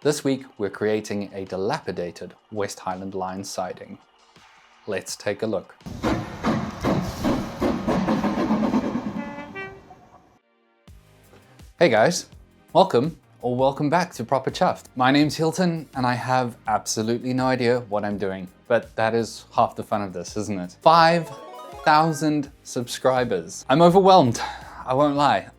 This week, we're creating a dilapidated West Highland Line siding. Let's take a look. Hey guys, welcome back to Proper Chuffed. My name's Hilton and I have absolutely no idea what I'm doing, but that is half the fun of this, isn't it? 5,000 subscribers. I'm overwhelmed, I won't lie.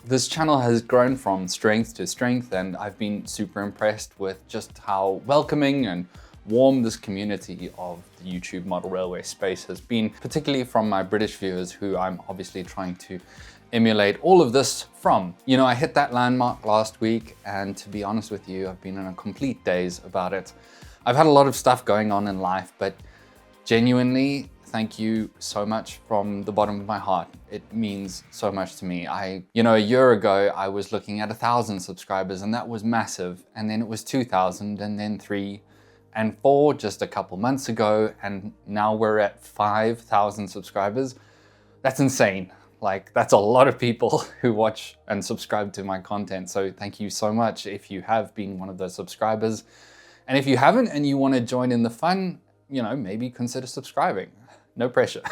This channel has grown from strength to strength and I've been super impressed with just how welcoming and warm this community of the YouTube model railway space has been, particularly from my British viewers who I'm obviously trying to emulate all of this from. You know, I hit that landmark last week and to be honest with you, I've been in a complete daze about it. I've had a lot of stuff going on in life, but genuinely, thank you so much from the bottom of my heart. It means so much to me. A year ago, I was looking at 1,000 subscribers and that was massive. And then it was 2,000 and then 3 and 4 just a couple months ago. And now we're at 5,000 subscribers. That's insane. Like, that's a lot of people who watch and subscribe to my content. So thank you so much if you have been one of those subscribers. And if you haven't and you want to join in the fun, maybe consider subscribing. No pressure.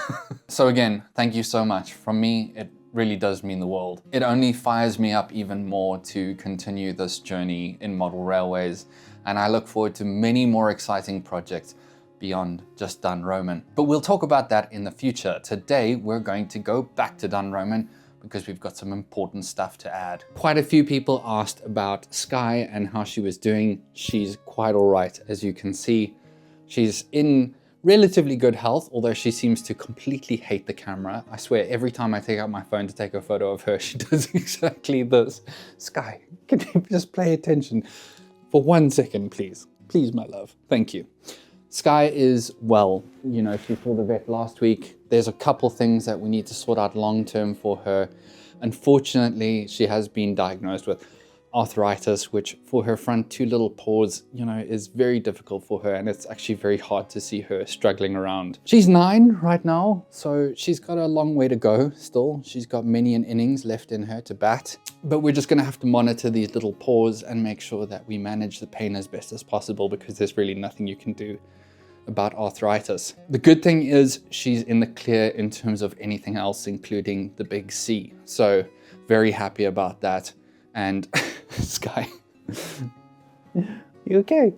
So again, thank you so much. From me, it really does mean the world. It only fires me up even more to continue this journey in model railways. And I look forward to many more exciting projects beyond just Dunroman. But we'll talk about that in the future. Today, we're going to go back to Dunroman because we've got some important stuff to add. Quite a few people asked about Sky and how she was doing. She's quite all right, as you can see. She's in relatively good health, although she seems to completely hate the camera. I swear, every time I take out my phone to take a photo of her, she does exactly this. Sky, can you just pay attention for 1 second, please? Please, my love, thank you. Sky is well. She saw the vet last week. There's a couple things that we need to sort out long-term for her. Unfortunately, she has been diagnosed with arthritis, which for her front 2 little paws, is very difficult for her. And it's actually very hard to see her struggling around. She's 9 right now, so she's got a long way to go still. She's got many an innings left in her to bat. But we're just gonna have to monitor these little paws and make sure that we manage the pain as best as possible because there's really nothing you can do about arthritis. The good thing is she's in the clear in terms of anything else, including the big C. So very happy about that. And Sky, you okay?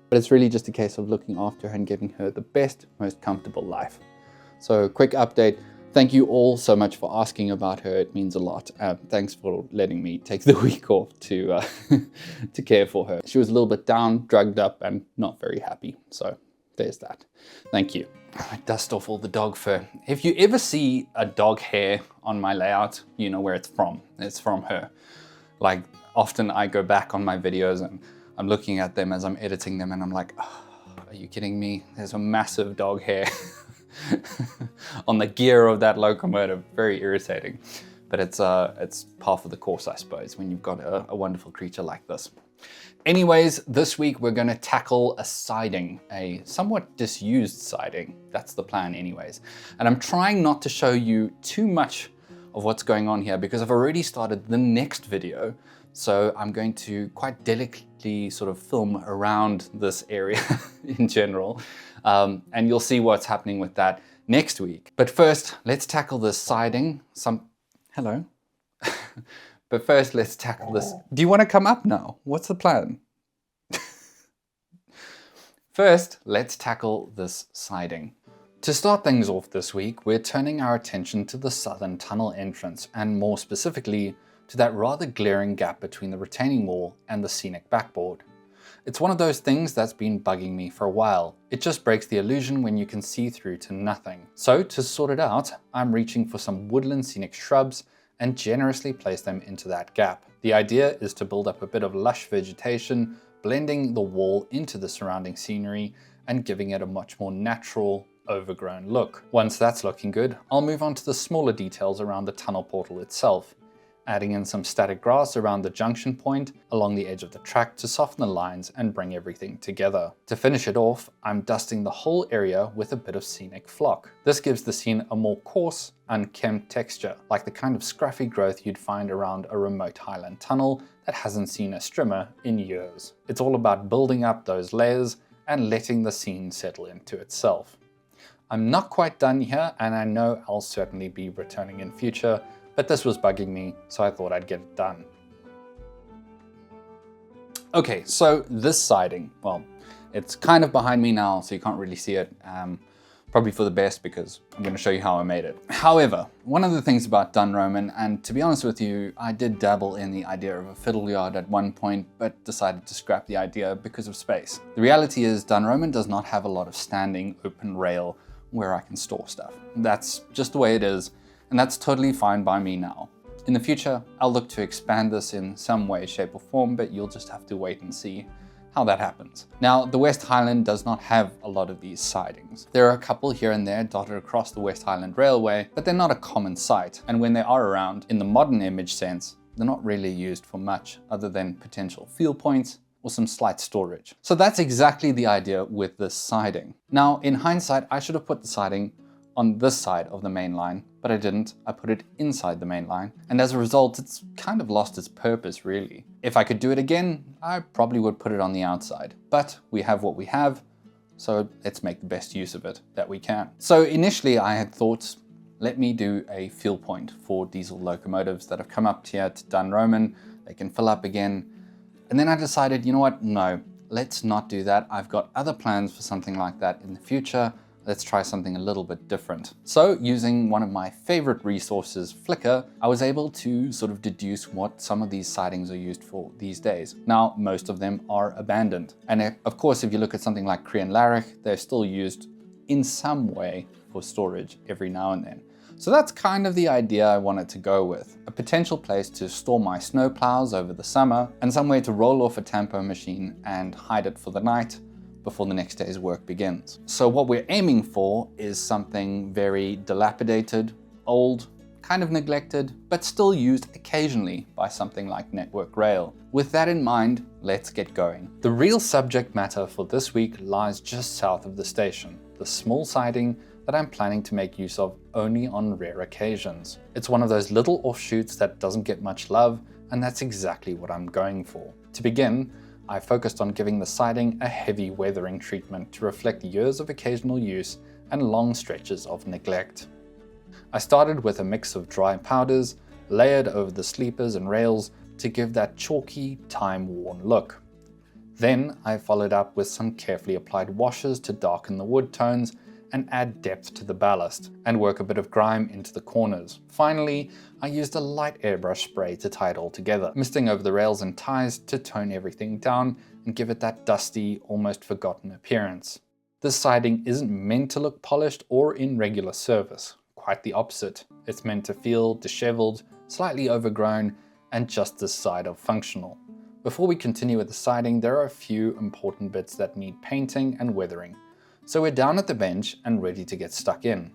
But it's really just a case of looking after her and giving her the best, most comfortable life. So quick update. Thank you all so much for asking about her. It means a lot. Thanks for letting me take the week off to care for her. She was a little bit down, drugged up, and not very happy. So there's that. Thank you. I dust off all the dog fur. If you ever see a dog hair on my layout, you know where it's from. It's from her. Like, often I go back on my videos and I'm looking at them as I'm editing them and I'm like, oh, are you kidding me? There's a massive dog hair on the gear of that locomotive. Very irritating. But it's part of the course, I suppose, when you've got a wonderful creature like this. Anyways, this week we're going to tackle a siding, a somewhat disused siding. That's the plan anyways. And I'm trying not to show you too much of what's going on here because I've already started the next video. So I'm going to quite delicately sort of film around this area in general. And you'll see what's happening with that next week. But first, let's tackle this siding. Hello. But first, let's tackle this. Do you want to come up now? What's the plan? First, let's tackle this siding. To start things off this week, we're turning our attention to the southern tunnel entrance, and more specifically, to that rather glaring gap between the retaining wall and the scenic backboard. It's one of those things that's been bugging me for a while. It just breaks the illusion when you can see through to nothing. So to sort it out, I'm reaching for some woodland scenic shrubs and generously place them into that gap. The idea is to build up a bit of lush vegetation, blending the wall into the surrounding scenery and giving it a much more natural, overgrown look. Once that's looking good, I'll move on to the smaller details around the tunnel portal itself. adding in some static grass around the junction point along the edge of the track to soften the lines and bring everything together. To finish it off, I'm dusting the whole area with a bit of scenic flock. This gives the scene a more coarse, unkempt texture, like the kind of scruffy growth you'd find around a remote highland tunnel that hasn't seen a strimmer in years. It's all about building up those layers and letting the scene settle into itself. I'm not quite done here, and I know I'll certainly be returning in future, but this was bugging me, so I thought I'd get it done. Okay, so this siding, well, it's kind of behind me now, so you can't really see it. Probably for the best, because I'm going to show you how I made it. However, one of the things about Dunroman, and to be honest with you, I did dabble in the idea of a fiddle yard at one point, but decided to scrap the idea because of space. The reality is Dunroman does not have a lot of standing open rail where I can store stuff. That's just the way it is, and that's totally fine by me now. In the future, I'll look to expand this in some way, shape or form, but you'll just have to wait and see how that happens. Now, the West Highland does not have a lot of these sidings. There are a couple here and there dotted across the West Highland Railway, but they're not a common sight. And when they are around, in the modern image sense, they're not really used for much other than potential fuel points or some slight storage. So that's exactly the idea with this siding. Now, in hindsight, I should have put the siding on this side of the main line, but I didn't. I put it inside the main line, and as a result, it's kind of lost its purpose, really. If I could do it again, I probably would put it on the outside, but we have what we have, so let's make the best use of it that we can. So initially I had thought, let me do a fuel point for diesel locomotives that have come up here to Dunroman. They can fill up again. And then I decided, you know what? No, let's not do that. I've got other plans for something like that in the future. Let's try something a little bit different. So using one of my favorite resources, Flickr, I was able to sort of deduce what some of these sidings are used for these days. Now, most of them are abandoned. And of course, if you look at something like Crean Larrick, they're still used in some way for storage every now and then. So that's kind of the idea I wanted to go with. A potential place to store my snow plows over the summer, and somewhere to roll off a tampo machine and hide it for the night before the next day's work begins. So what we're aiming for is something very dilapidated, old, kind of neglected, but still used occasionally by something like Network Rail. With that in mind, let's get going. The real subject matter for this week lies just south of the station, the small siding that I'm planning to make use of only on rare occasions. It's one of those little offshoots that doesn't get much love, and that's exactly what I'm going for. To begin, I focused on giving the siding a heavy weathering treatment to reflect years of occasional use and long stretches of neglect. I started with a mix of dry powders layered over the sleepers and rails to give that chalky, time-worn look. Then I followed up with some carefully applied washes to darken the wood tones and add depth to the ballast, and work a bit of grime into the corners. Finally, I used a light airbrush spray to tie it all together, misting over the rails and ties to tone everything down and give it that dusty, almost forgotten appearance. This siding isn't meant to look polished or in regular service. Quite the opposite. It's meant to feel disheveled, slightly overgrown, and just this side of functional. Before we continue with the siding, there are a few important bits that need painting and weathering. So we're down at the bench and ready to get stuck in.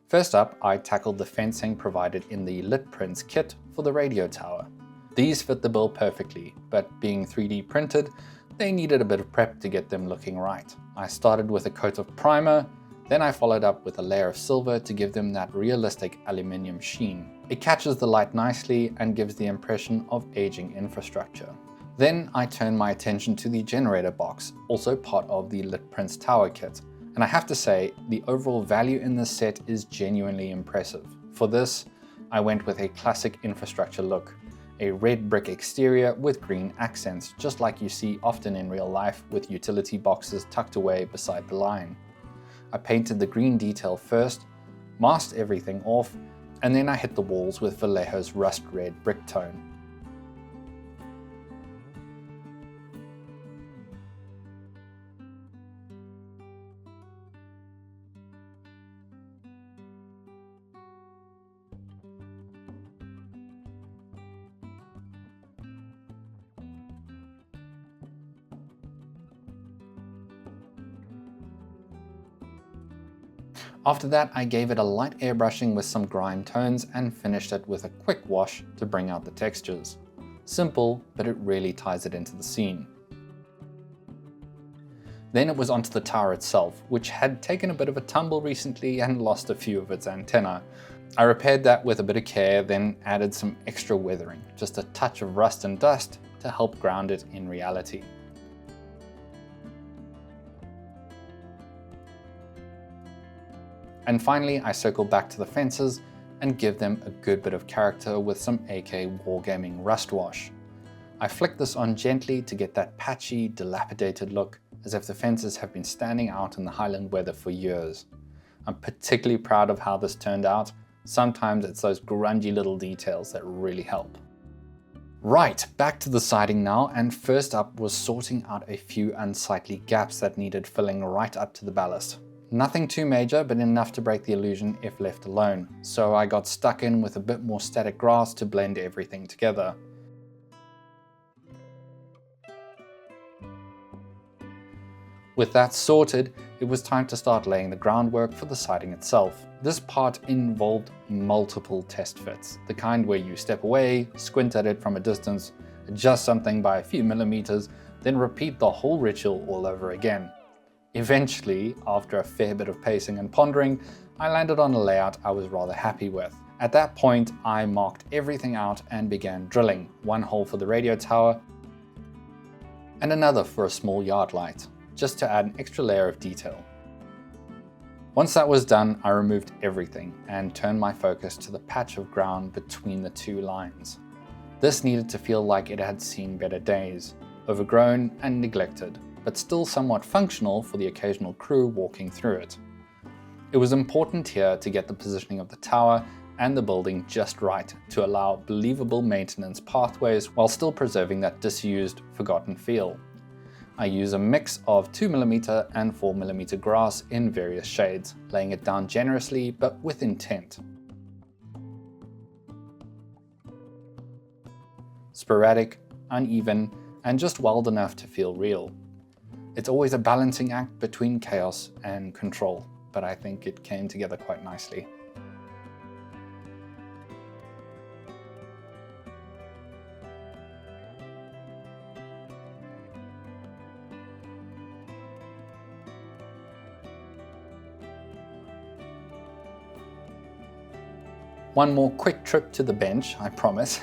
First up, I tackled the fencing provided in the Lit Prints kit for the radio tower. These fit the bill perfectly, but being 3D printed, they needed a bit of prep to get them looking right. I started with a coat of primer, then I followed up with a layer of silver to give them that realistic aluminium sheen. It catches the light nicely and gives the impression of aging infrastructure. Then I turned my attention to the generator box, also part of the Lit Prints tower kit. And I have to say, the overall value in this set is genuinely impressive. For this, I went with a classic infrastructure look, a red brick exterior with green accents, just like you see often in real life with utility boxes tucked away beside the line. I painted the green detail first, masked everything off, and then I hit the walls with Vallejo's rust red brick tone. After that, I gave it a light airbrushing with some grime tones and finished it with a quick wash to bring out the textures. Simple, but it really ties it into the scene. Then it was onto the tower itself, which had taken a bit of a tumble recently and lost a few of its antennae. I repaired that with a bit of care, then added some extra weathering, just a touch of rust and dust to help ground it in reality. And finally, I circle back to the fences and give them a good bit of character with some AK Wargaming rust wash. I flick this on gently to get that patchy, dilapidated look, as if the fences have been standing out in the Highland weather for years. I'm particularly proud of how this turned out. Sometimes it's those grungy little details that really help. Right, back to the siding now, and first up was sorting out a few unsightly gaps that needed filling right up to the ballast. Nothing too major, but enough to break the illusion if left alone, so I got stuck in with a bit more static grass to blend everything together. With that sorted, it was time to start laying the groundwork for the siding itself. This part involved multiple test fits, the kind where you step away, squint at it from a distance, adjust something by a few millimeters, then repeat the whole ritual all over again. Eventually, after a fair bit of pacing and pondering, I landed on a layout I was rather happy with. At that point, I marked everything out and began drilling, one hole for the radio tower and another for a small yard light, just to add an extra layer of detail. Once that was done, I removed everything and turned my focus to the patch of ground between the two lines. This needed to feel like it had seen better days, overgrown and neglected, but still somewhat functional for the occasional crew walking through it. It was important here to get the positioning of the tower and the building just right to allow believable maintenance pathways while still preserving that disused, forgotten feel. I use a mix of 2mm and 4mm grass in various shades, laying it down generously but with intent. Sporadic, uneven, and just wild enough to feel real. It's always a balancing act between chaos and control, but I think it came together quite nicely. One more quick trip to the bench, I promise.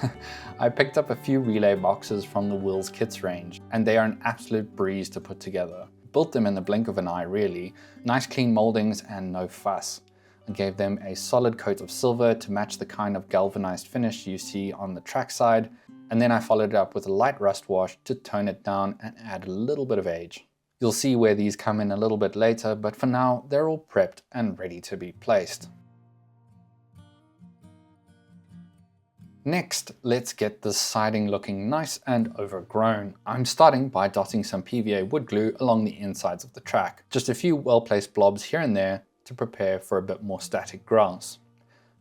I picked up a few relay boxes from the Will's Kits range, and they are an absolute breeze to put together. Built them in the blink of an eye, really. Nice clean moldings and no fuss. I gave them a solid coat of silver to match the kind of galvanized finish you see on the trackside, and then I followed it up with a light rust wash to tone it down and add a little bit of age. You'll see where these come in a little bit later, but for now, they're all prepped and ready to be placed. Next, let's get the siding looking nice and overgrown. I'm starting by dotting some PVA wood glue along the insides of the track. Just a few well-placed blobs here and there to prepare for a bit more static grass.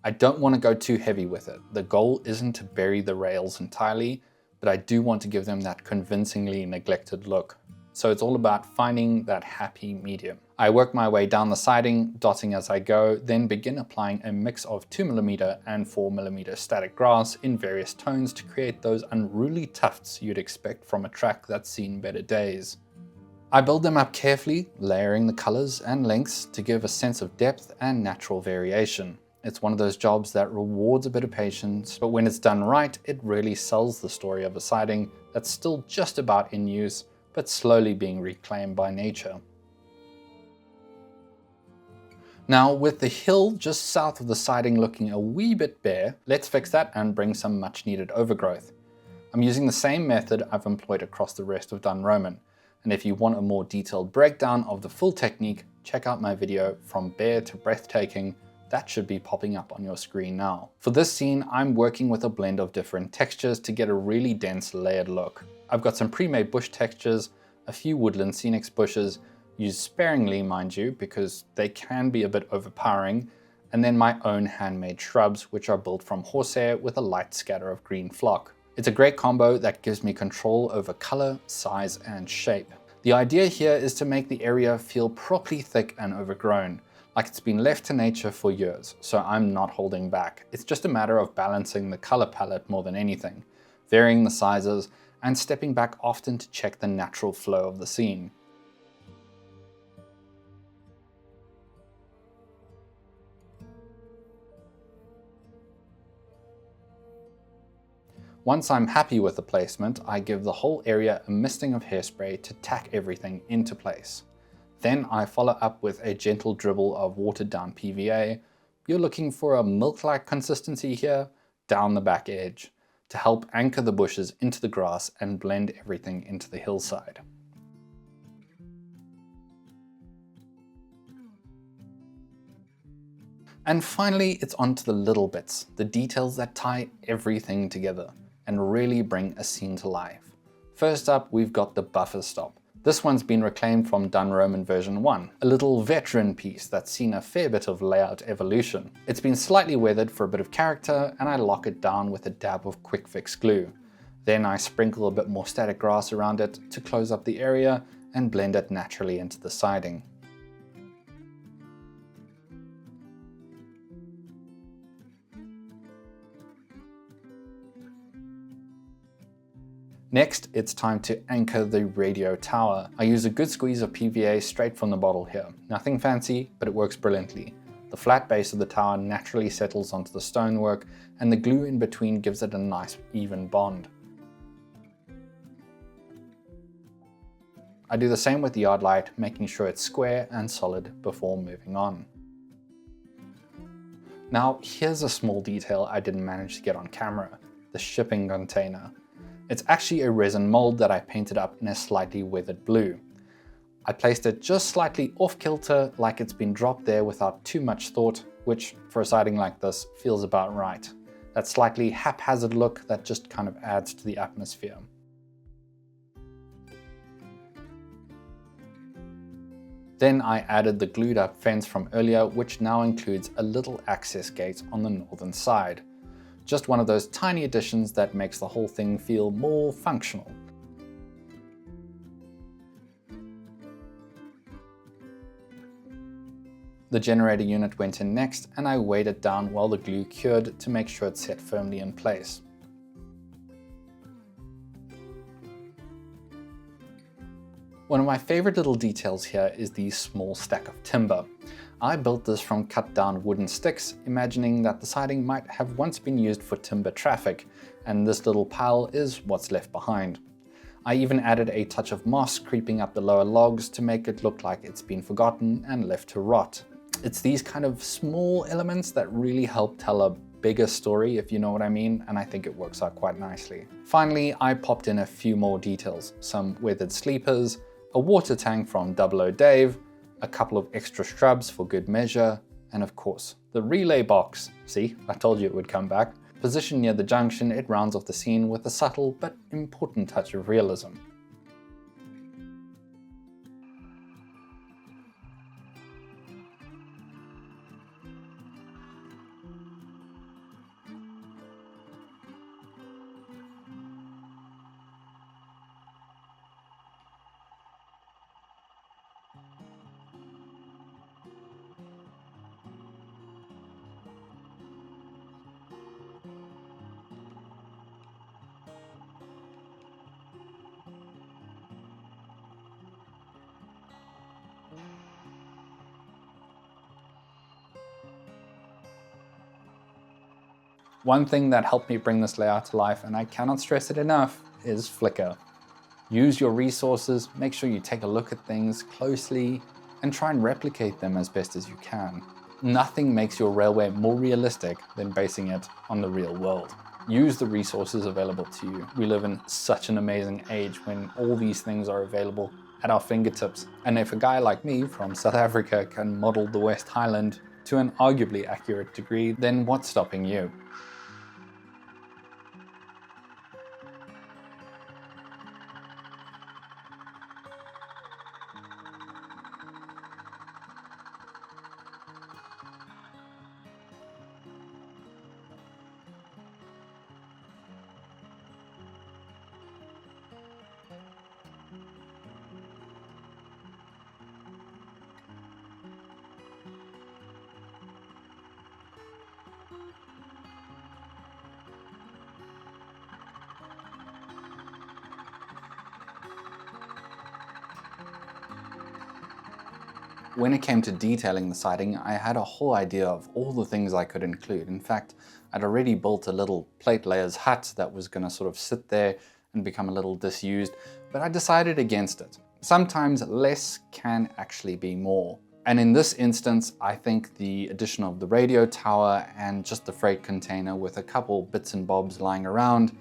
I don't want to go too heavy with it. The goal isn't to bury the rails entirely, but I do want to give them that convincingly neglected look. So it's all about finding that happy medium. I work my way down the siding, dotting as I go, then begin applying a mix of 2mm and 4mm static grass in various tones to create those unruly tufts you'd expect from a track that's seen better days. I build them up carefully, layering the colors and lengths to give a sense of depth and natural variation. It's one of those jobs that rewards a bit of patience, but when it's done right, it really sells the story of a siding that's still just about in use, but slowly being reclaimed by nature. Now, with the hill just south of the siding looking a wee bit bare, let's fix that and bring some much needed overgrowth. I'm using the same method I've employed across the rest of Dunroman, and if you want a more detailed breakdown of the full technique, check out my video From Bare to Breathtaking. That should be popping up on your screen now. For this scene, I'm working with a blend of different textures to get a really dense layered look. I've got some pre-made bush textures, a few woodland scenics bushes, used sparingly mind you, because they can be a bit overpowering, and then my own handmade shrubs, which are built from horsehair with a light scatter of green flock. It's a great combo that gives me control over color, size, and shape. The idea here is to make the area feel properly thick and overgrown, Like it's been left to nature for years, so I'm not holding back. It's just a matter of balancing the color palette more than anything, varying the sizes, and stepping back often to check the natural flow of the scene. Once I'm happy with the placement, I give the whole area a misting of hairspray to tack everything into place. Then I follow up with a gentle dribble of watered down PVA. You're looking for a milk-like consistency here, down the back edge, to help anchor the bushes into the grass and blend everything into the hillside. And finally, it's on to the little bits, the details that tie everything together and really bring a scene to life. First up, we've got the buffer stop. This one's been reclaimed from Dun Roman version 1, a little veteran piece that's seen a fair bit of layout evolution. It's been slightly weathered for a bit of character, and I lock it down with a dab of quick fix glue. Then I sprinkle a bit more static grass around it to close up the area and blend it naturally into the siding. Next, it's time to anchor the radio tower. I use a good squeeze of PVA straight from the bottle here. Nothing fancy, but it works brilliantly. The flat base of the tower naturally settles onto the stonework, and the glue in between gives it a nice even bond. I do the same with the yard light, making sure it's square and solid before moving on. Now, here's a small detail I didn't manage to get on camera: the shipping container. It's actually a resin mold that I painted up in a slightly weathered blue. I placed it just slightly off kilter, like it's been dropped there without too much thought, which for a siding like this feels about right. That slightly haphazard look that just kind of adds to the atmosphere. Then I added the glued up fence from earlier, which now includes a little access gate on the northern side. Just one of those tiny additions that makes the whole thing feel more functional. The generator unit went in next, and I weighed it down while the glue cured to make sure it set firmly in place. One of my favorite little details here is the small stack of timber. I built this from cut down wooden sticks, imagining that the siding might have once been used for timber traffic, and this little pile is what's left behind. I even added a touch of moss creeping up the lower logs to make it look like it's been forgotten and left to rot. It's these kind of small elements that really help tell a bigger story, if you know what I mean, and I think it works out quite nicely. Finally, I popped in a few more details: some weathered sleepers, a water tank from 00 Dave, a couple of extra shrubs for good measure, and of course, the relay box. See, I told you it would come back. Positioned near the junction, it rounds off the scene with a subtle but important touch of realism. One thing that helped me bring this layout to life, and I cannot stress it enough, is flicker. Use your resources, make sure you take a look at things closely, and try and replicate them as best as you can. Nothing makes your railway more realistic than basing it on the real world. Use the resources available to you. We live in such an amazing age when all these things are available at our fingertips. And if a guy like me from South Africa can model the West Highland to an arguably accurate degree, then what's stopping you? When it came to detailing the siding, I had a whole idea of all the things I could include. In fact, I'd already built a little plate layers hut that was going to sort of sit there and become a little disused, but I decided against it. Sometimes less can actually be more. And in this instance, I think the addition of the radio tower and just the freight container with a couple bits and bobs lying around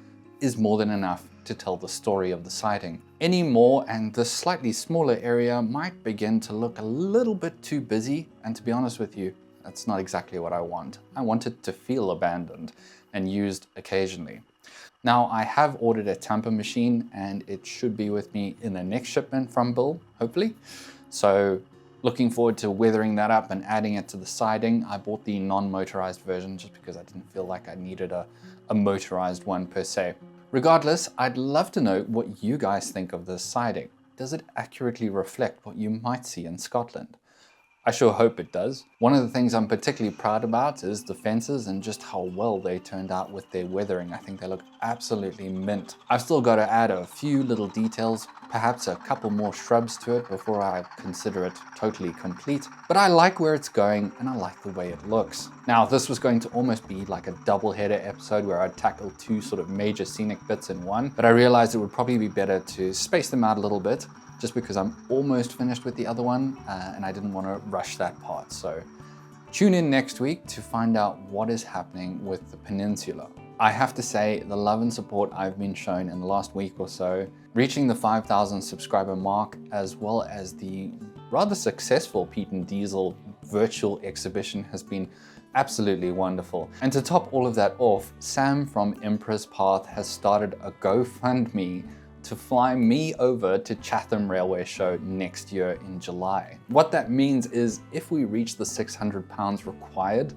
is more than enough to tell the story of the siding. Any more and this slightly smaller area might begin to look a little bit too busy, and to be honest with you, that's not exactly what I want. I want it to feel abandoned and used occasionally. Now, I have ordered a tamper machine and it should be with me in the next shipment from Bill, hopefully. So looking forward to weathering that up and adding it to the siding. I bought the non-motorized version just because I didn't feel like I needed a motorized one per se. Regardless, I'd love to know what you guys think of this siding. Does it accurately reflect what you might see in Scotland? I sure hope it does. One of the things I'm particularly proud about is the fences and just how well they turned out with their weathering. I think they look absolutely mint. I've still got to add a few little details, perhaps a couple more shrubs to it before I consider it totally complete. But I like where it's going and I like the way it looks. Now, this was going to almost be like a double-header episode where I'd tackle two sort of major scenic bits in one, but I realized it would probably be better to space them out a little bit, just because I'm almost finished with the other one and I didn't want to rush that part. So tune in next week to find out what is happening with the peninsula. I have to say, the love and support I've been shown in the last week or so, reaching the 5,000 subscriber mark, as well as the rather successful Pete and Diesel virtual exhibition has been absolutely wonderful. And to top all of that off, Sam from Empress Path has started a GoFundMe to fly me over to Chatham Railway Show next year in July. What that means is if we reach the £600 required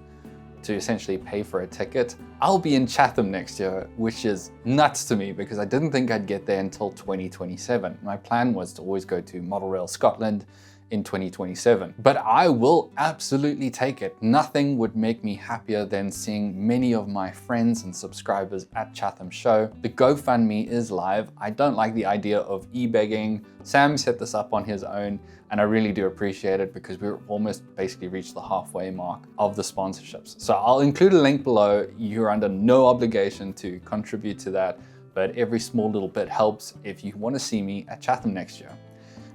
to essentially pay for a ticket, I'll be in Chatham next year, which is nuts to me because I didn't think I'd get there until 2027. My plan was to always go to Model Rail Scotland in 2027. But I will absolutely take it. Nothing would make me happier than seeing many of my friends and subscribers at Chatham Show. The GoFundMe is live. I don't like the idea of e-begging. Sam set this up on his own and I really do appreciate it because we're almost basically reached the halfway mark of the sponsorships. So I'll include a link below. You're under no obligation to contribute to that, but every small little bit helps if you want to see me at Chatham next year.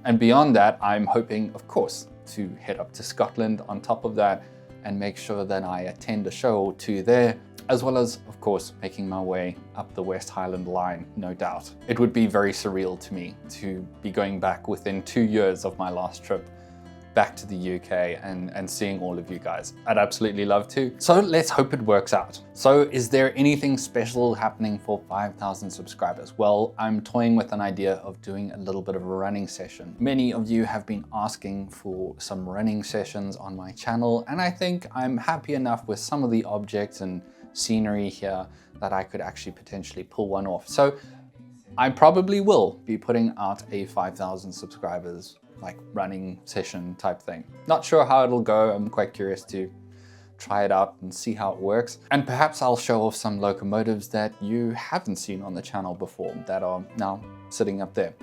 And beyond that, I'm hoping, of course, to head up to Scotland on top of that and make sure that I attend a show or two there, as well as, of course, making my way up the West Highland line, no doubt. It would be very surreal to me to be going back within 2 years of my last trip back to the UK and seeing all of you guys. I'd absolutely love to. So let's hope it works out. So is there anything special happening for 5,000 subscribers? Well, I'm toying with an idea of doing a little bit of a running session. Many of you have been asking for some running sessions on my channel, and I think I'm happy enough with some of the objects and scenery here that I could actually potentially pull one off. So I probably will be putting out a 5,000 subscribers like running session type thing. Not sure how it'll go. I'm quite curious to try it out and see how it works. And perhaps I'll show off some locomotives that you haven't seen on the channel before that are now sitting up there.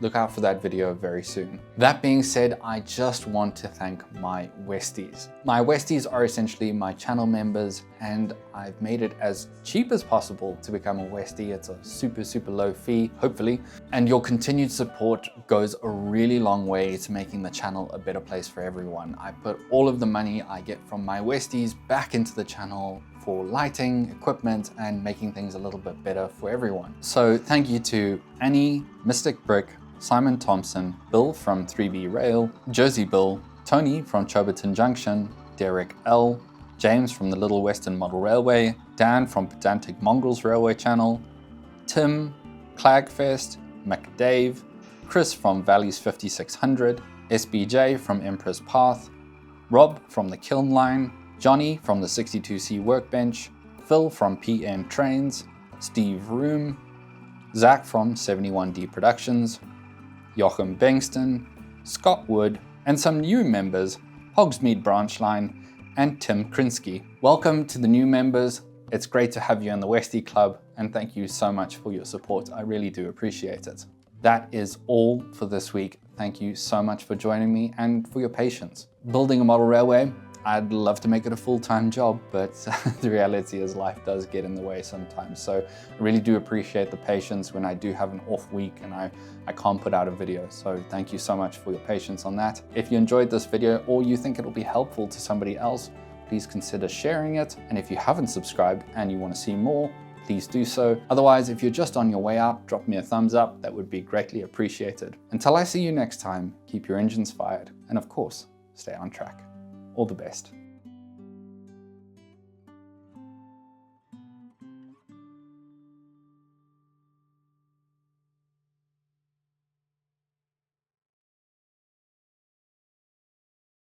Look out for that video very soon. That being said, I just want to thank my Westies. My Westies are essentially my channel members, and I've made it as cheap as possible to become a Westie. It's a super, super low fee, hopefully. And your continued support goes a really long way to making the channel a better place for everyone. I put all of the money I get from my Westies back into the channel for lighting, equipment, and making things a little bit better for everyone. So thank you to Annie, Mystic Brick, Simon Thompson, Bill from 3B Rail, Jersey Bill, Tony from Choberton Junction, Derek L, James from the Little Western Model Railway, Dan from Pedantic Mongrels Railway Channel, Tim, Clagfest, McDave, Chris from Valleys 5600, SBJ from Empress Path, Rob from the Kiln Line, Johnny from the 62C Workbench, Phil from PM Trains, Steve Room, Zach from 71D Productions, Joachim Bengston, Scott Wood, and some new members, Hogsmeade Branchline, and Tim Krinsky. Welcome to the new members. It's great to have you in the Westie Club, and thank you so much for your support. I really do appreciate it. That is all for this week. Thank you so much for joining me and for your patience. Building a model railway, I'd love to make it a full-time job, but the reality is life does get in the way sometimes. So I really do appreciate the patience when I do have an off week and I can't put out a video. So thank you so much for your patience on that. If you enjoyed this video or you think it'll be helpful to somebody else, please consider sharing it. And if you haven't subscribed and you want to see more, please do so. Otherwise, if you're just on your way out, drop me a thumbs up. That would be greatly appreciated. Until I see you next time, keep your engines fired. And of course, stay on track. All the best.